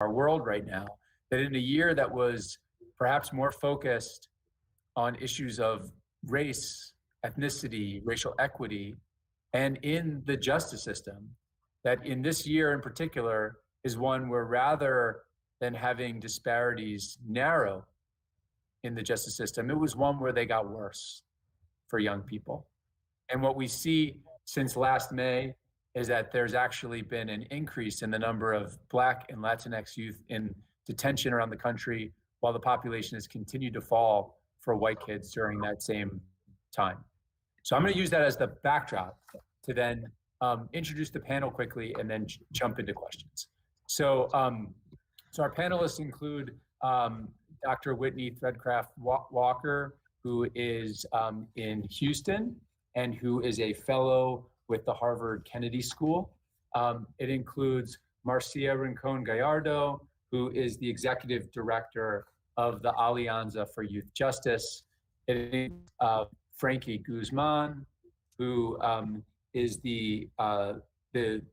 our world right now, that in a year that was perhaps more focused on issues of race, ethnicity, racial equity, and in the justice system, that in this year in particular is one where rather than having disparities narrow in the justice system, it was one where they got worse for young people. And what we see since last May is that there's actually been an increase in the number of Black and Latinx youth in detention around the country, while the population has continued to fall for white kids during that same time. So I'm going to use that as the backdrop to then introduce the panel quickly and then jump into questions. So our panelists include Dr. Whitney Threadcraft Walker, who is in Houston and who is a fellow with the Harvard Kennedy School. It includes Marcia Rincon Gallardo, who is the executive director of the Alianza for Youth Justice. It includes Frankie Guzman, who is the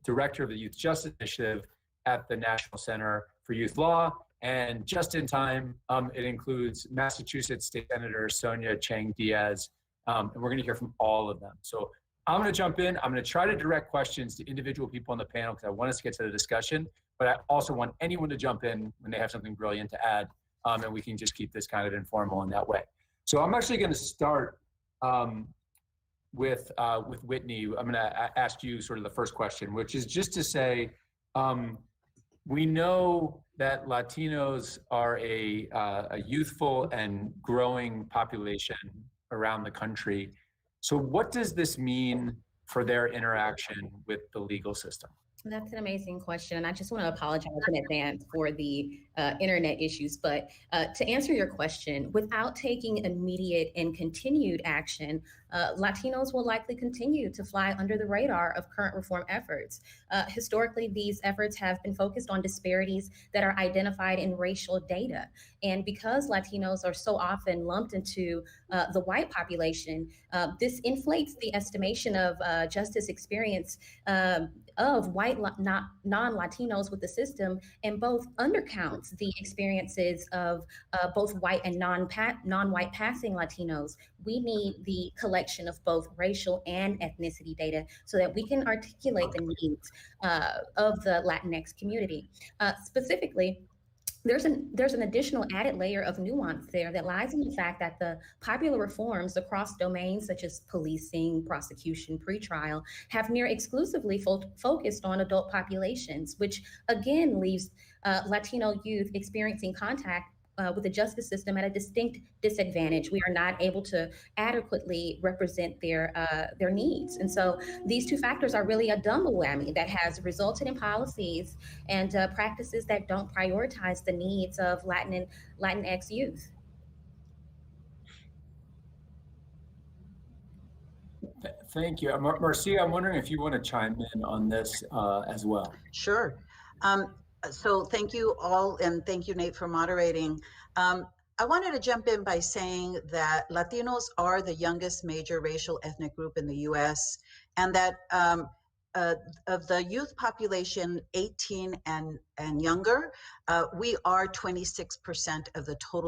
director of the Youth Justice Initiative at the National Center for Youth Law. And just in time, it includes Massachusetts State Senator Sonia Chang Diaz. And we're going to hear from all of them. So I'm going to jump in. I'm going to try to direct questions to individual people on the panel because I want us to get to the discussion. But I also want anyone to jump in when they have something brilliant to add. And we can just keep this kind of informal in that way. So I'm actually going to start with Whitney. I'm going to ask you sort of the first question, which is just to say, we know that Latinos are a youthful and growing population around the country. So what does this mean for their interaction with the legal system? That's an amazing question. And I just want to apologize in advance for the internet issues. But to answer your question, without taking immediate and continued action, Latinos will likely continue to fly under the radar of current reform efforts. Historically, these efforts have been focused on disparities that are identified in racial data. And because Latinos are so often lumped into the white population, this inflates the estimation of justice experience of white non-Latinos with the system, and both undercounts the experiences of both white and non-white passing Latinos. We need the collection of both racial and ethnicity data so that we can articulate the needs of the Latinx community. Specifically, there's an additional added layer of nuance there that lies in the fact that the popular reforms across domains such as policing, prosecution, pretrial have near exclusively focused on adult populations, which again leaves Latino youth experiencing contact with the justice system at a distinct disadvantage. We are not able to adequately represent their needs. And so these two factors are really a double whammy that has resulted in policies and practices that don't prioritize the needs of Latinx youth. Thank you. Marcia, I'm wondering if you want to chime in on this as well. Sure. So thank you all, and thank you, Nate, for moderating. I wanted to jump in by saying that Latinos are the youngest major racial ethnic group in the U.S., and that of the youth population 18 and younger, we are 26% of the total